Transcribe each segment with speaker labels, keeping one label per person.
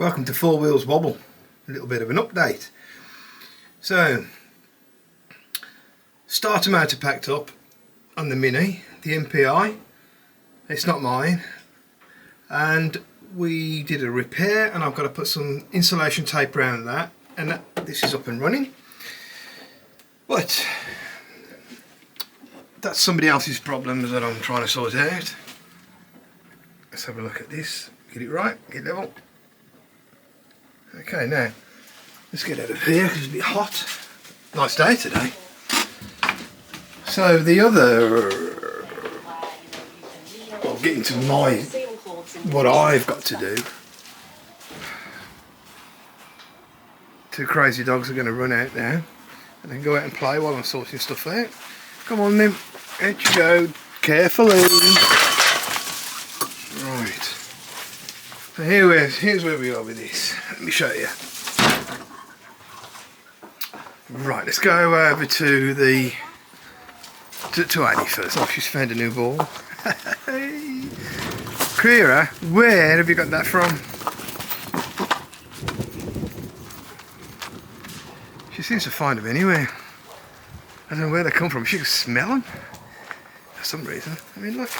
Speaker 1: Welcome to Four Wheels Wobble. A little bit of an update. So, starter motor packed up on the Mini, the MPI. It's not mine. And we did a repair and I've got to put some insulation tape around that, and this is up and running. But that's somebody else's problems that I'm trying to sort out. Let's have a look at this. Get it right, get level. Okay, now let's get out of here because it's a bit hot. Nice day today. So the other, I'll get into what I've got to do. Two crazy dogs are going to run out now and then go out and play while I'm sorting stuff out. Come on then, out you go, carefully. Right. So here's where we are with this. Let me show you. Right, let's go over to the to Annie first. Oh, she's found a new ball. Kira, where have you got that from? She seems to find them anywhere. I don't know where they come from. She can smell them for some reason. I mean, look,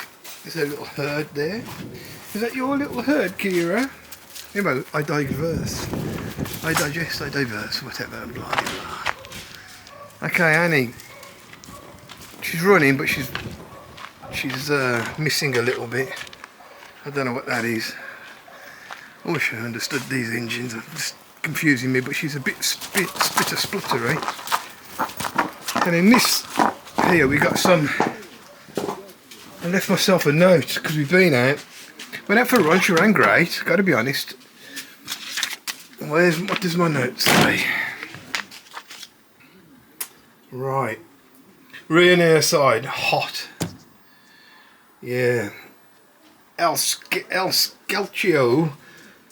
Speaker 1: there's a little herd there. Is that your little herd, Kira? You know, I diverse. I digest, I diverse, whatever, blah, blah. Okay, Annie. She's running, but she's missing a little bit. I don't know what that is. I wish I understood these engines. They're just confusing me, but she's a bit spluttery. And in this here, we got some. I left myself a note because we've been out. Went out for a run, she ran great, got to be honest. What does my note say? Right. Rear and air side, hot. Yeah. El Scalcio.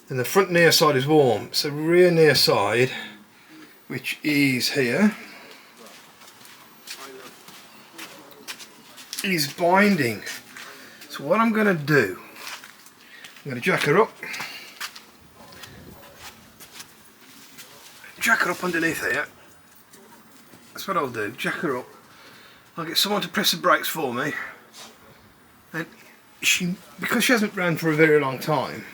Speaker 1: And the front near side is warm. So rear near side, which is here, is binding. So what I'm going to do, I'm going to jack her up. Jack her up underneath here. That's what I'll do, jack her up. I'll get someone to press the brakes for me. And because she hasn't ran for a very long time,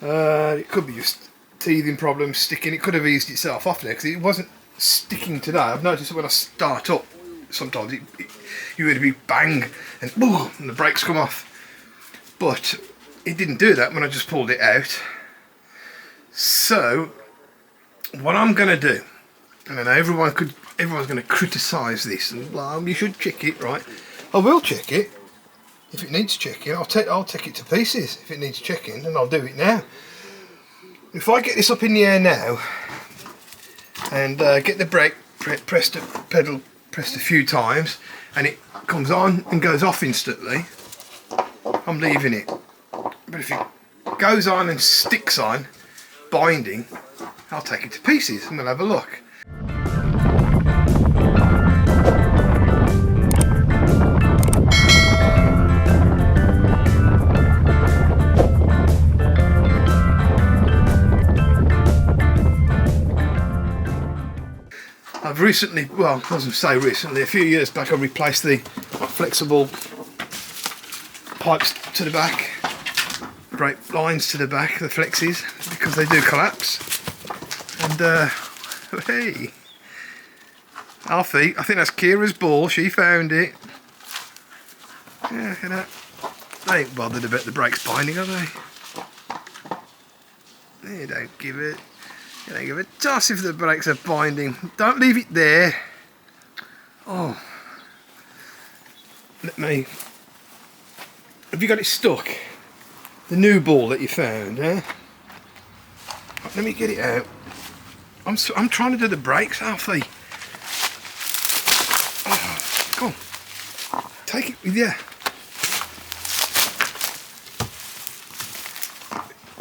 Speaker 1: it could be just teething problems, sticking. It could have eased itself off there because it wasn't sticking today. I've noticed that when I start up, sometimes you would be bang and boom, and the brakes come off. But it didn't do that when I just pulled it out. So what I'm going to do, and I know everyone's going to criticise this and blah, you should check it, right? I will check it. If it needs checking, I'll take it to pieces if it needs checking, and I'll do it now. If I get this up in the air now and get the brake pressed a few times and it comes on and goes off instantly, I'm leaving it. But if it goes on and sticks on, binding, I'll take it to pieces and we'll have a look. I've recently, well, I wasn't say recently, a few years back I replaced the flexible pipes to the back, brake lines to the back, the flexes, because they do collapse. And hey, Alfie, I think that's Kira's ball, she found it. Yeah, look at that. They ain't bothered about the brakes binding, are they? They don't give it. You don't give a toss if the brakes are binding. Don't leave it there. Oh. Let me. Have you got it stuck? The new ball that you found, eh? Let me get it out. I'm trying to do the brakes, Alfie. Oh, come on. Take it with you.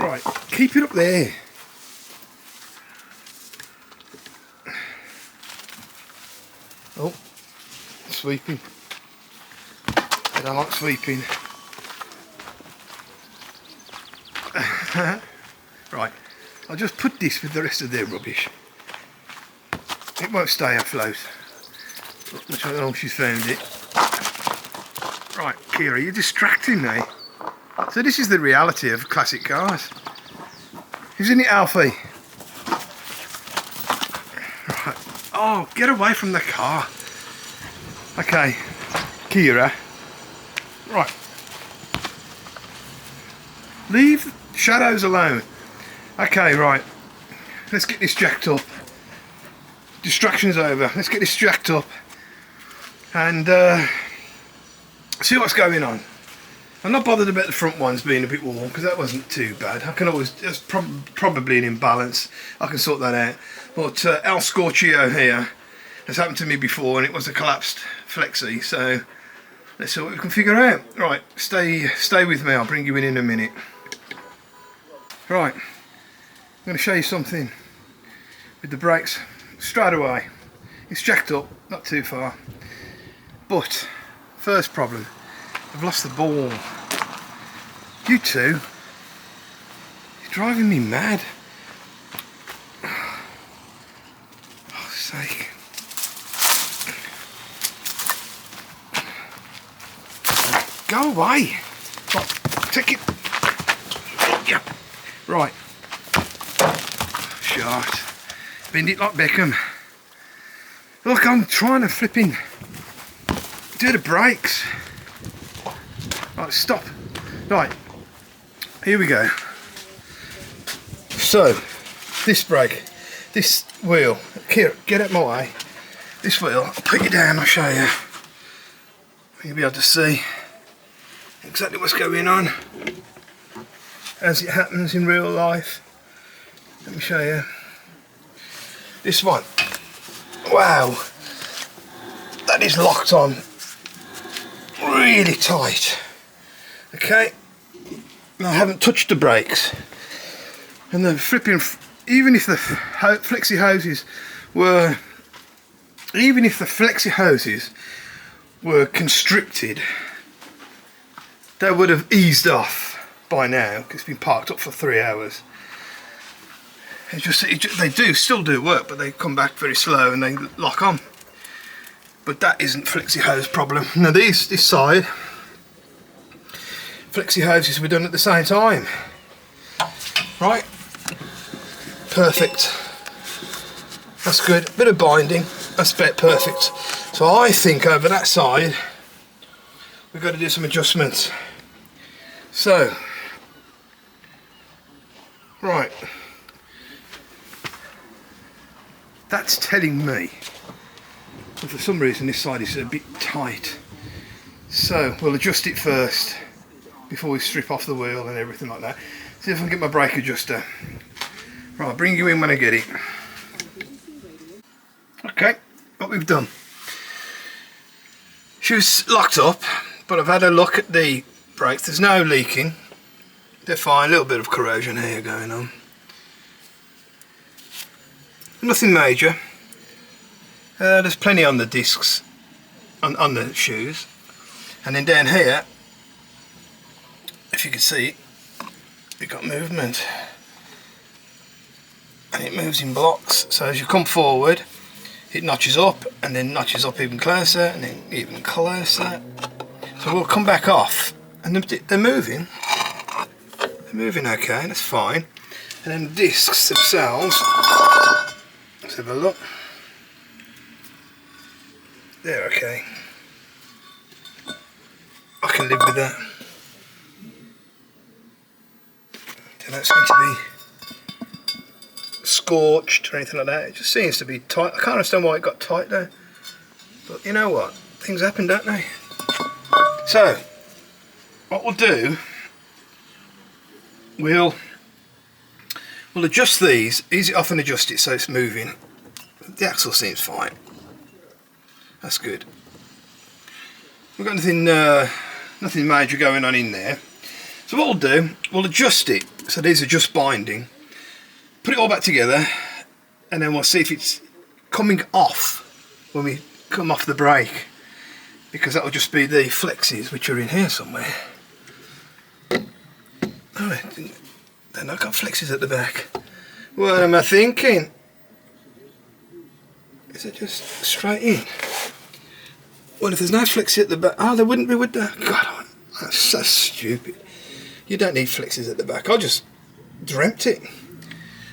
Speaker 1: Right, keep it up there. Oh, sweeping. I don't like sweeping. Right, I'll just put this with the rest of their rubbish. It won't stay afloat. Which I don't know if she's found it. Right, Kira, you're distracting me. So this is the reality of classic cars. Isn't it, Alfie? Right. Oh, get away from the car. Okay, Kira. Right. Leave shadows alone. Okay, right. Let's get this jacked up. Distraction's over. Let's get this jacked up and see what's going on. I'm not bothered about the front ones being a bit warm because that wasn't too bad. I can always, there's probably an imbalance. I can sort that out. But El Scorchio here has happened to me before, and it was a collapsed flexi. So let's see what we can figure out. Right, stay with me. I'll bring you in a minute. Right, I'm going to show you something with the brakes straight away. It's jacked up, not too far. But first problem, I've lost the ball. You two, you're driving me mad. Oh, sake. Go away. Right, take it. Yeah. Right. Shot. Bend it like Beckham. Look, I'm trying to flipping do the brakes. Right, stop. Right, here we go. So, this brake, this wheel, Kira, get out my way. This wheel, I'll put you down, I'll show you. You'll be able to see exactly what's going on as it happens in real life. Let me show you. This one, wow, that is locked on really tight. Okay, and I haven't touched the brakes, and the flipping, even if the flexi hoses were constricted, they would have eased off by now because it's been parked up for 3 hours. They still do work, but they come back very slow and they lock on. But that isn't flexi hose problem. Now this side, flexi hoses were done at the same time. Right, perfect. That's good. Bit of binding. That's about perfect. So I think over that side we've got to do some adjustments. So, right. That's telling me that for some reason this side is a bit tight. So we'll adjust it first before we strip off the wheel and everything like that. See if I can get my brake adjuster. Right, I'll bring you in when I get it. Okay, what we've done. She was locked up, but I've had a look at the brakes. There's no leaking. They're fine, a little bit of corrosion here going on. Nothing major. There's plenty on the discs, on the shoes. And then down here, if you can see, we've got movement. And it moves in blocks. So as you come forward, it notches up, and then notches up even closer, and then even closer. So we'll come back off, and they're moving. They're moving okay, that's fine. And then the discs themselves, let's have a look. They're okay. I can live with that. Don't know it's going to be scorched or anything like that. It just seems to be tight. I can't understand why it got tight there. But you know what? Things happen, don't they? So, what we'll do, we'll adjust these, ease it off and adjust it so it's moving. The axle seems fine. That's good. We've got nothing major going on in there. So what we'll do, we'll adjust it. So these are just binding. Put it all back together, and then we'll see if it's coming off when we come off the brake, because that will just be the flexes which are in here somewhere. Oh, Then I've got flexes at the back. What am I thinking? Is it just straight in? Well, if there's no flexes at the back, there wouldn't be, would there? God, that's so stupid. You don't need flexes at the back. I just dreamt it.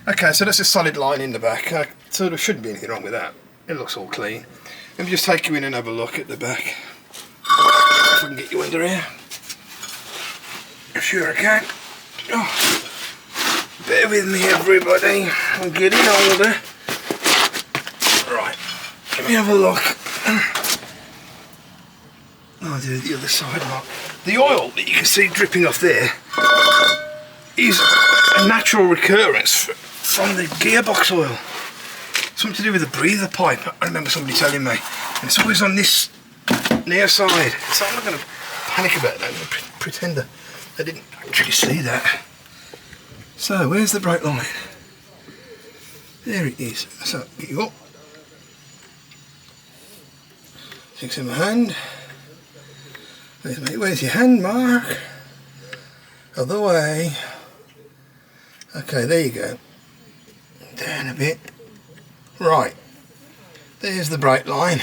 Speaker 1: Okay, so that's a solid line in the back. So there shouldn't be anything wrong with that. It looks all clean. Let me just take you in and have a look at the back. If I can get you under here. Sure I can. Oh. Bear with me, everybody. I'm getting older. Right, let me have a look. I'll do the other side, Mark. The oil that you can see dripping off there is a natural recurrence from the gearbox oil. Something to do with the breather pipe. I remember somebody telling me. And it's always on this near side. So I'm not going to panic about that. I'm going to pretend I didn't actually see that. So, where's the brake line? There it is. So, get you up. Fix in my hand. Where's your hand, Mark? Other way. Okay, there you go. Down a bit. Right. There's the brake line.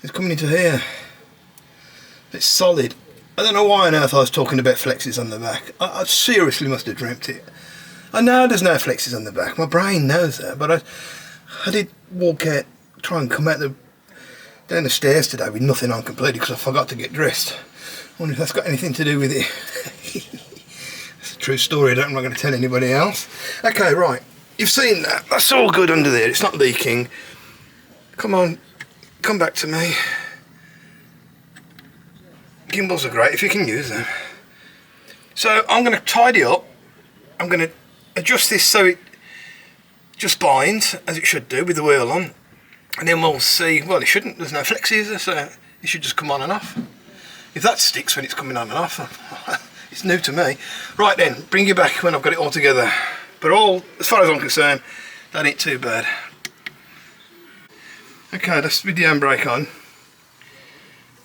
Speaker 1: It's coming into here. It's solid. I don't know why on earth I was talking about flexes on the back. I seriously must have dreamt it. I know there's no flexes on the back. My brain knows that, but I did walk out, try and come out down the stairs today with nothing on completely because I forgot to get dressed. I wonder if that's got anything to do with it. It's a true story. I'm not going to tell anybody else. Okay, right. You've seen that. That's all good under there. It's not leaking. Come on, come back to me. Gimbals are great if you can use them. So I'm going to tidy up. I'm going to adjust this so it just binds as it should do with the wheel on, and then we'll see. Well, it shouldn't. There's no flexes, so it should just come on and off. If that sticks when it's coming on and off, it's new to me. Right then, bring you back when I've got it all together. But as far as I'm concerned, that ain't too bad. Okay, that's with the handbrake on,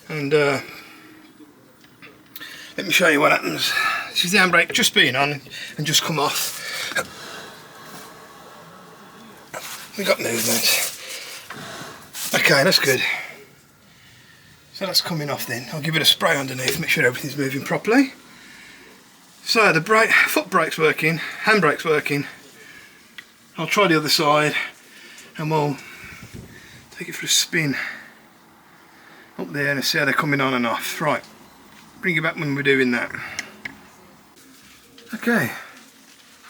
Speaker 1: and let me show you what happens. This is the handbrake just being on and just come off. We got movement. Okay, that's good. So that's coming off then. I'll give it a spray underneath, make sure everything's moving properly. So the foot brake's working, handbrake's working. I'll try the other side and we'll take it for a spin up there and see how they're coming on and off. Right. Bring you back when we're doing that. Okay,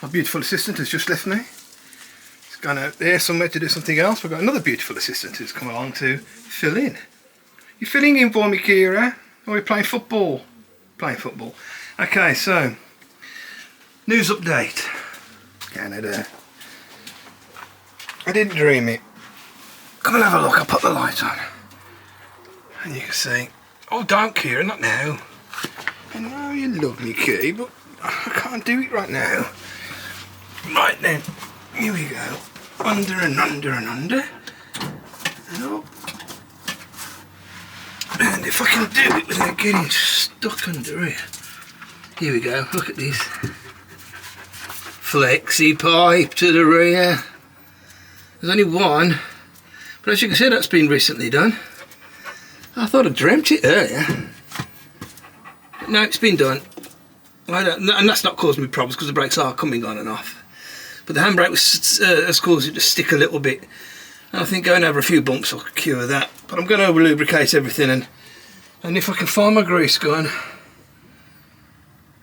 Speaker 1: our beautiful assistant has just left me. He's gone out there somewhere to do something else. We've got another beautiful assistant who's come along to fill in. You filling in for me, Kira? Or are we playing football? Playing football. Okay, so news update. Canada. I didn't dream it. Come and have a look. I'll put the light on. And you can see. Oh, don't, Kira, not now. I know you love me, Key, but I can't do it right now. Right then, here we go. Under and under and under. And up. And if I can do it without getting stuck under here. Here we go, look at this. Flexi pipe to the rear. There's only one, but as you can see, that's been recently done. I thought I dreamt it earlier. No, it's been done. And that's not causing me problems because the brakes are coming on and off. But the handbrake has caused it to stick a little bit. And I think going over a few bumps will cure that. But I'm going to lubricate everything, and if I can find my grease gun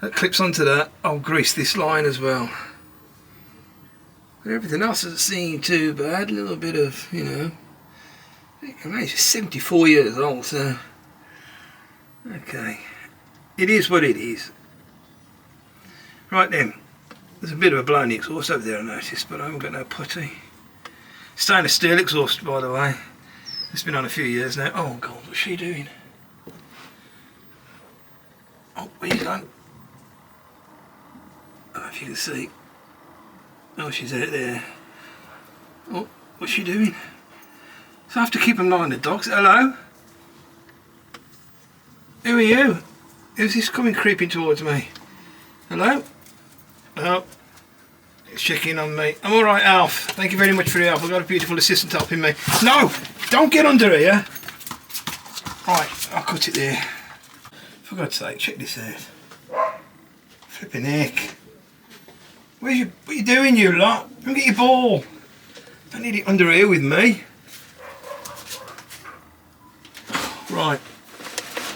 Speaker 1: that clips onto that, I'll grease this line as well. But everything else doesn't seem too bad. A little bit of, you know. It's 74 years old, so okay. It is what it is. Right then, there's a bit of a blown exhaust over there I noticed, but I haven't got no putty. Stainless steel exhaust, by the way. It's been on a few years now. Oh God, what's she doing? Oh, where's she gone? I don't know if you can see. Oh, she's out there. Oh, what's she doing? So I have to keep an eye on the dogs. Hello? Who are you? Who's this coming creeping towards me? Hello? Oh, it's checking on me. I'm alright, Alf. Thank you very much for your help. I've got a beautiful assistant helping me. No! Don't get under here! Right, I'll cut it there. For God's sake, check this out. Flipping heck. What are you doing, you lot? Come get your ball. Don't need it under here with me. Right,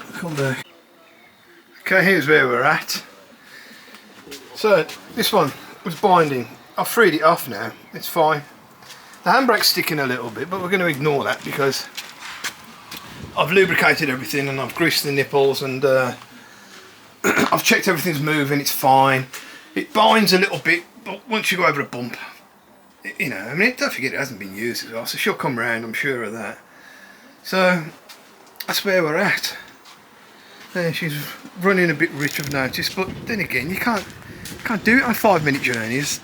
Speaker 1: I'll come back. Okay, here's where we're at. So, this one was binding. I've freed it off now, it's fine. The handbrake's sticking a little bit, but we're going to ignore that because I've lubricated everything and I've greased the nipples and I've checked everything's moving, it's fine. It binds a little bit, but once you go over a bump, you know, I mean, don't forget it hasn't been used as well, so she'll come round, I'm sure of that. So, that's where we're at. There, she's running a bit rich, I've noticed, but then again, you can't do it on 5-minute journeys,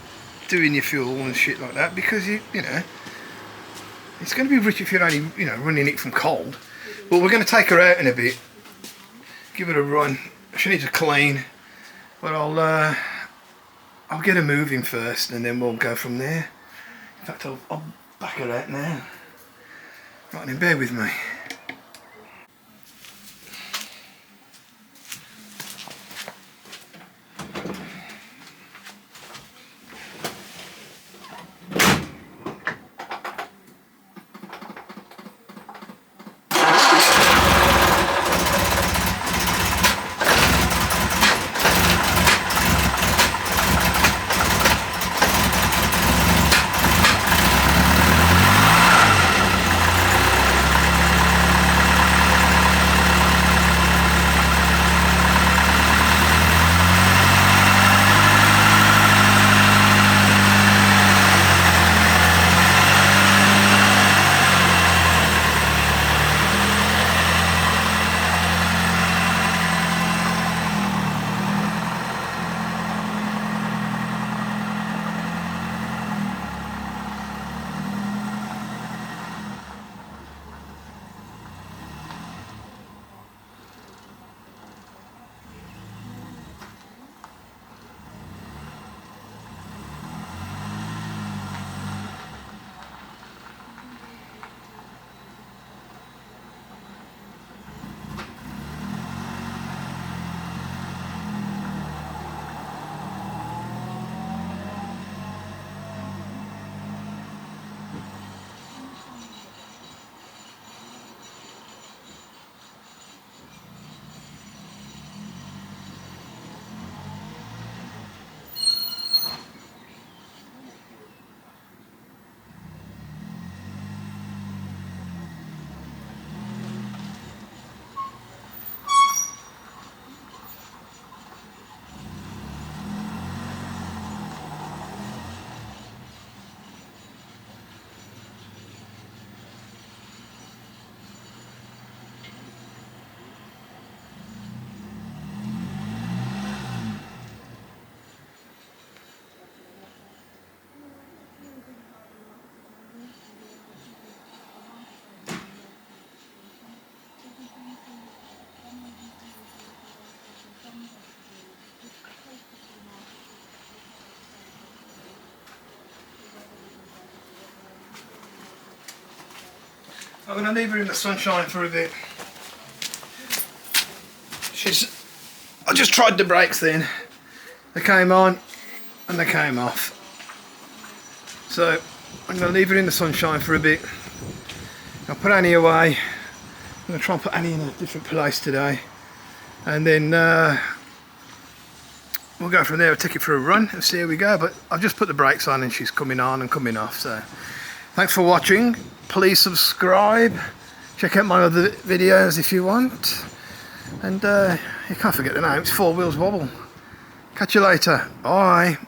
Speaker 1: doing your fuel and shit like that, because you know, it's going to be rich if you're only, you know, running it from cold. But we're going to take her out in a bit, give it a run. She needs a clean, but I'll get her moving first, and then we'll go from there. In fact, I'll back her out now. Right then, bear with me. I'm going to leave her in the sunshine for a bit. I just tried the brakes then. They came on and they came off. So I'm going to leave her in the sunshine for a bit. I'll put Annie away. I'm going to try and put Annie in a different place today. And then we'll go from there. I'll take it for a run and see how we go. But I've just put the brakes on and she's coming on and coming off. So thanks for watching. Please subscribe. Check out my other videos if you want. And you can't forget the name. It's Four Wheels Wobble. Catch you later. Bye.